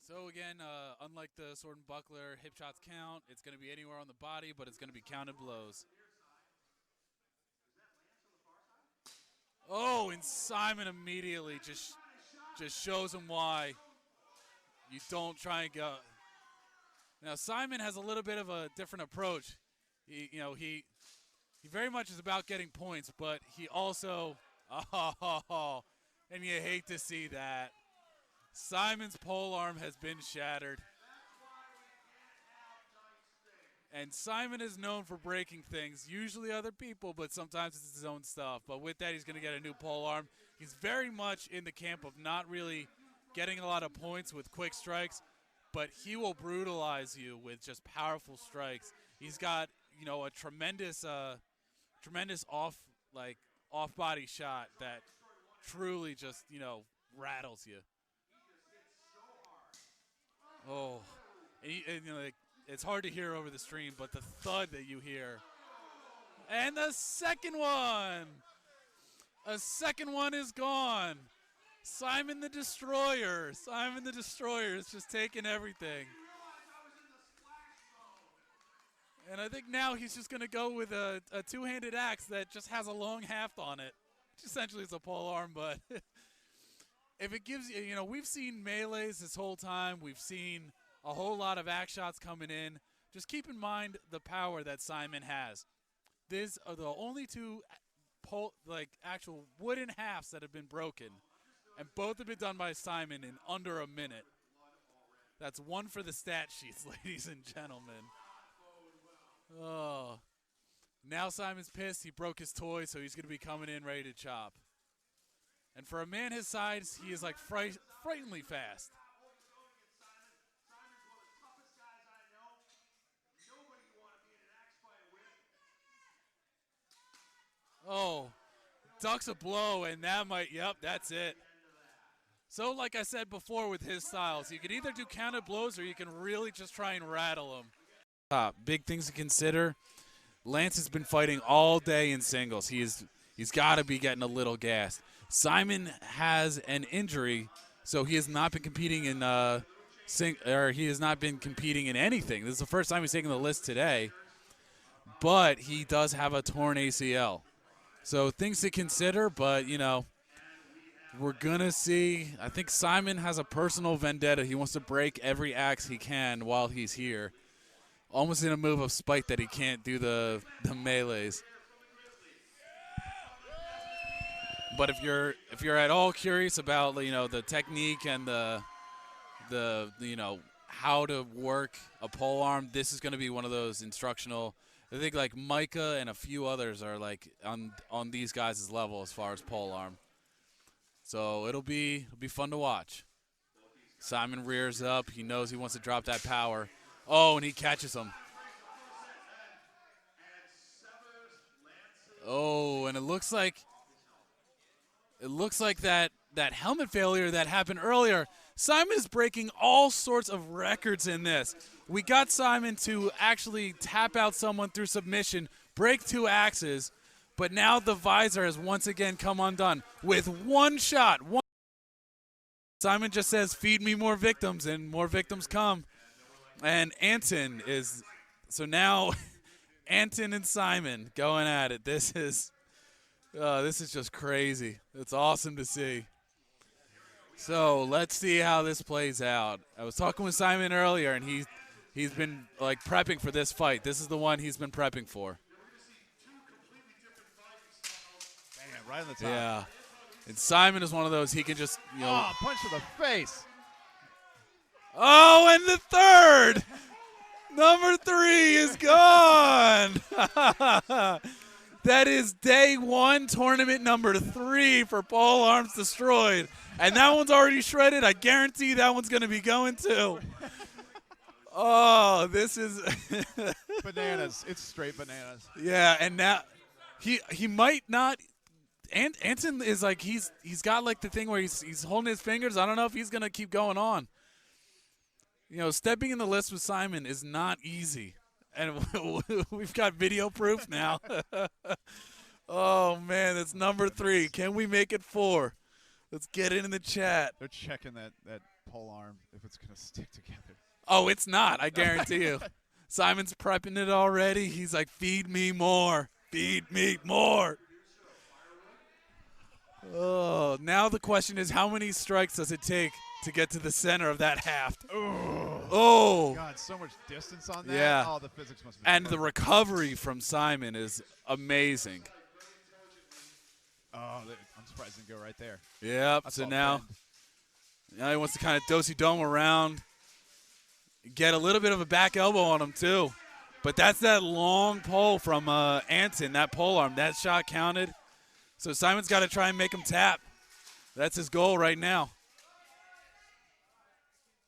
So again, unlike the sword and buckler, hip shots count. It's going to be anywhere on the body, but it's going to be counted blows. Oh, and Simon immediately just shows him why you don't try and go. Now Simon has a little bit of a different approach. He very much is about getting points, but he also and you hate to see that. Simon's pole arm has been shattered. And Simon is known for breaking things, usually other people, but sometimes it's his own stuff. But with that, he's going to get a new pole arm. He's very much in the camp of not really getting a lot of points with quick strikes, but he will brutalize you with just powerful strikes. He's got, a tremendous off-body shot that truly just, rattles you. Oh, it's hard to hear over the stream, but the thud that you hear. And the second one. A second one is gone. Simon the Destroyer. Simon the Destroyer is just taking everything. And I think now he's just going to go with a two-handed axe that just has a long haft on it. Which essentially is a pole arm, but if it gives you, we've seen melees this whole time. We've seen a whole lot of axe shots coming in. Just keep in mind the power that Simon has. These are the only two actual wooden halves that have been broken. And both have been done by Simon in under a minute. That's one for the stat sheets, ladies and gentlemen. Oh. Now Simon's pissed. He broke his toy, so he's going to be coming in ready to chop. And for a man his size, he is like frighteningly fast. Oh, ducks a blow, and that might, that's it. So like I said before with his styles, you can either do counted blows or you can really just try and rattle him. Big things to consider. Lance has been fighting all day in singles. He's got to be getting a little gassed. Simon has an injury, so he has not been competing in he has not been competing in anything. This is the first time he's taking the list today, but he does have a torn ACL. So things to consider, but we're gonna see. I think Simon has a personal vendetta. He wants to break every axe he can while he's here, almost in a move of spite that he can't do the melees. But if you're at all curious about the technique and the how to work a pole arm, this is going to be one of those instructional. I think like Micah and a few others are like on these guys' level as far as pole arm. So it'll be fun to watch. Simon rears up. He knows he wants to drop that power. Oh, and he catches him. Oh, and it looks like that helmet failure that happened earlier. Simon is breaking all sorts of records in this. We got Simon to actually tap out someone through submission, break two axes, but now the visor has once again come undone with one shot. Simon just says, "Feed me more victims," and more victims come. And Anton is so now Anton and Simon going at it. This is just crazy. It's awesome to see. So let's see how this plays out. I was talking with Simon earlier, and he's been like prepping for this fight. This is the one he's been prepping for. Bam, right on the top. Yeah. And Simon is one of those, he can just, punch to the face. Oh, and the third. Number 3 is gone. That is day 1, tournament number 3 for Pole Arms Destroyed. And that one's already shredded. I guarantee that one's going to be going too. Oh, this is bananas. It's straight bananas. Yeah, and now he might not. Anton is like he's got like the thing where he's holding his fingers. I don't know if he's going to keep going on. Stepping in the list with Simon is not easy. And we've got video proof now. Oh, man, that's number 3. Can we make it 4? Let's get it in the chat. They're checking that pole arm if it's going to stick together. Oh, it's not. I guarantee you. Simon's prepping it already. He's like, feed me more. Feed me more. Oh, now the question is, how many strikes does it take to get to the center of that haft? Oh. God, so much distance on that. Yeah. Oh, the physics must be And perfect. the recovery from Simon is amazing. Oh, I'm surprised it didn't go right there. Yep. I So saw now bend. he wants to kind of do-si-dome around. Get a little bit of a back elbow on him, too. But that's that long pole from Anton, that pole arm. That shot counted. So Simon's got to try and make him tap. That's his goal right now.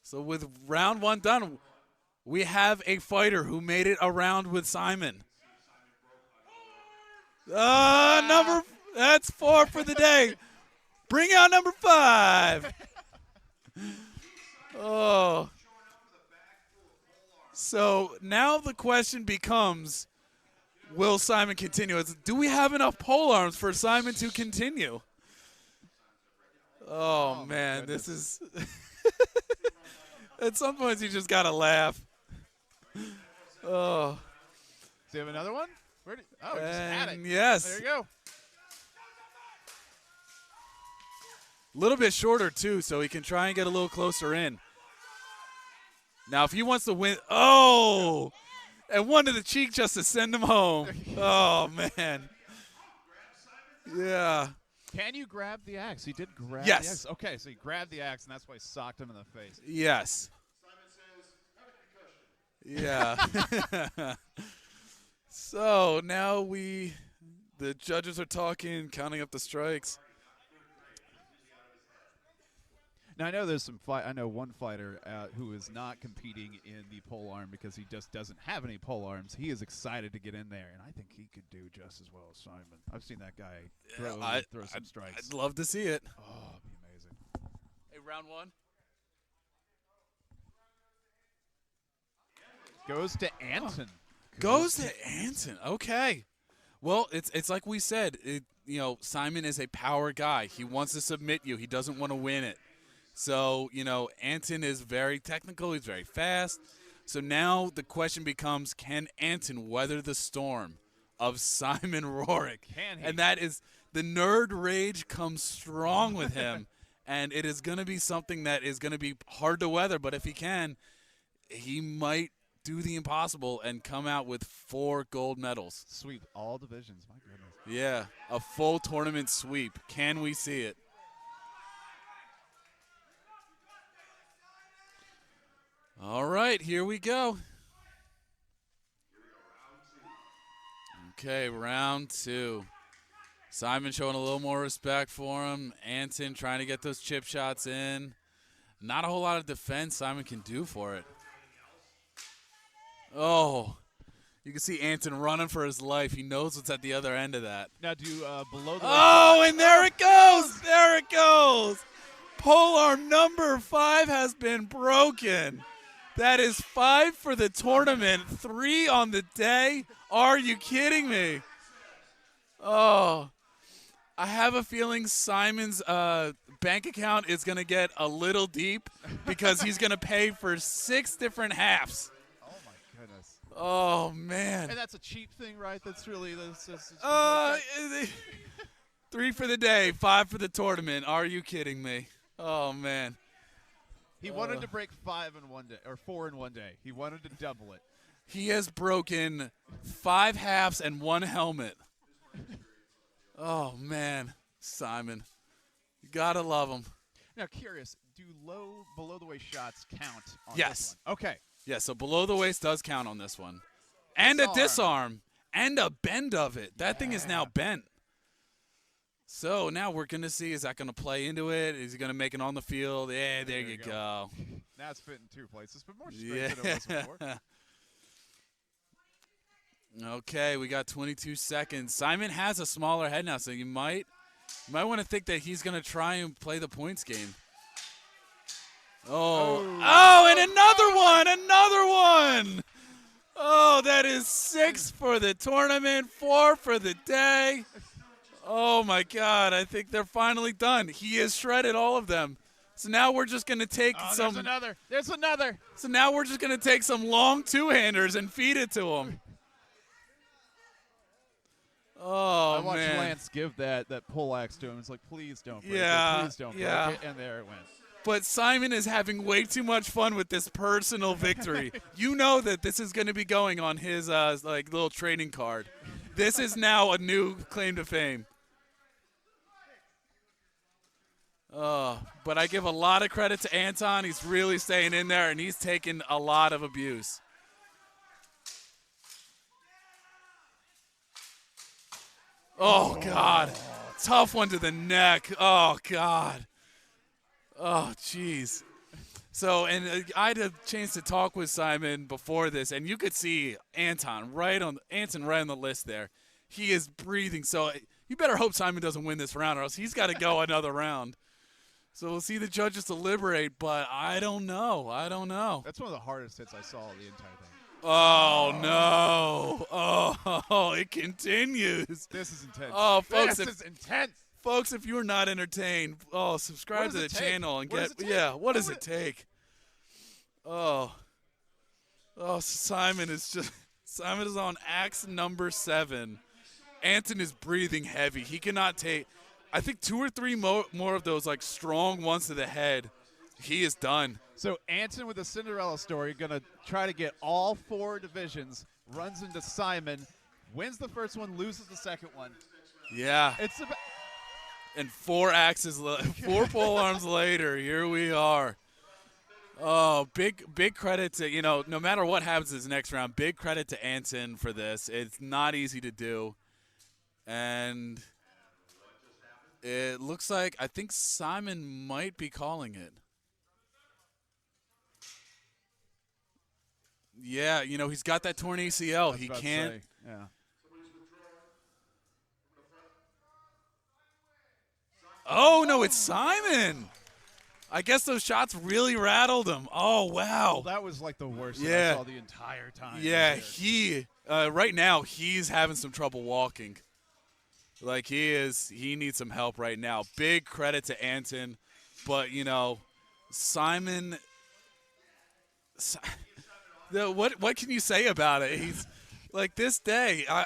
So with round 1 done, we have a fighter who made it around with Simon. That's 4 for the day. Bring out number 5. Oh. So now the question becomes, will Simon continue? Do we have enough pole arms for Simon to continue? Oh man, this is – at some points you just got to laugh. Oh. Does he have another one? He just had it. Yes. There you go. A little bit shorter, too, so he can try and get a little closer in. Now, if he wants to win – oh! And one to the cheek just to send him home. Oh, man. Yeah. Can you grab the axe? He did grab Yes. the axe. Okay, so he grabbed the axe, and that's why he socked him in the face. Yes. Yeah. So now the judges are talking, counting up the strikes. Now, I know there's some fight. I know one fighter who is not competing in the pole arm because he just doesn't have any pole arms. He is excited to get in there, and I think he could do just as well as Simon. I've seen that guy throw some strikes. I'd love to see it. Oh, it'd be amazing. Hey, round 1. Goes to Anton. Goes to Anton. Okay. Well, it's like we said. Simon is a power guy. He wants to submit you. He doesn't want to win it. So, Anton is very technical. He's very fast. So now the question becomes, can Anton weather the storm of Simon Rorick? Can he? And that is the nerd rage comes strong with him. And it is going to be something that is going to be hard to weather. But if he can, he might do the impossible and come out with 4 gold medals. Sweep all divisions. My goodness. Yeah, a full tournament sweep. Can we see it? All right, here we go. Okay, round 2. Simon showing a little more respect for him. Anton trying to get those chip shots in. Not a whole lot of defense Simon can do for it. Oh, you can see Anton running for his life. He knows what's at the other end of that. Now, below the Oh, and there it goes. There it goes. Pole arm number 5 has been broken. That is 5 for the tournament, 3 on the day. Are you kidding me? Oh, I have a feeling Simon's bank account is going to get a little deep because he's going to pay for 6 different halves. Oh, my goodness. Oh, man. And that's a cheap thing, right? That's really this 3 for the day, 5 for the tournament. Are you kidding me? Oh, man. He wanted to break 5 in one day, or 4 in one day. He wanted to double it. He has broken 5 halves and 1 helmet. Oh, man. Simon. You got to love him. Now, curious, do below the waist shots count on Yes. this one? Okay. Yeah, so below the waist does count on this one. And a disarm. And a bend of it. That thing is now bent. So now we're going to see, is that going to play into it? Is he going to make it on the field? Yeah, there you go. Now it's fit in 2 places, but more straight than it was before. Okay, we got 22 seconds. Simon has a smaller head now, so you might want to think that he's going to try and play the points game. Oh, and another one. Oh, that is 6 for the tournament, 4 for the day. Oh, my God. I think they're finally done. He has shredded all of them. So now we're just going to take There's another. There's another. So now we're just going to take some long two-handers and feed it to him. Oh, I watched man. Lance give that pull axe to him. It's like, please don't break Yeah, it. Please don't break it. And there it went. But Simon is having way too much fun with this personal victory. You know that this is going to be going on his like little trading card. This is now a new claim to fame. But I give a lot of credit to Anton. He's really staying in there, and he's taking a lot of abuse. Oh, God. Tough one to the neck. Oh, God. Oh, jeez. So, and I had a chance to talk with Simon before this, and you could see Anton right on the list there. He is breathing. So you better hope Simon doesn't win this round, or else he's got to go another round. So we'll see the judges deliberate, but I don't know. That's one of the hardest hits I saw the entire thing. Oh, no. Oh, it continues. This is intense. Oh, folks, this is intense. Folks, if you're not entertained, subscribe to the channel and get what does it take? Simon is on axe number 7. Anton is breathing heavy. He cannot take, I think, 2 or 3 more of those like strong ones to the head. He is done. So Anton with a Cinderella story, going to try to get all 4 divisions, runs into Simon, wins the first one, loses the second one. Yeah. It's about and 4 axes, 4 pole arms later, here we are. Oh, big credit to, no matter what happens this next round, big credit to Anton for this. It's not easy to do. And it looks like, I think Simon might be calling it. Yeah, he's got that torn ACL. He can't. Yeah. Oh, no, it's Simon. I guess those shots really rattled him. Oh, wow. Well, that was like the worst that I saw the entire time. Yeah, right now he's having some trouble walking. Like he needs some help right now. Big credit to Anton, but Simon. What can you say about it? He's like this day.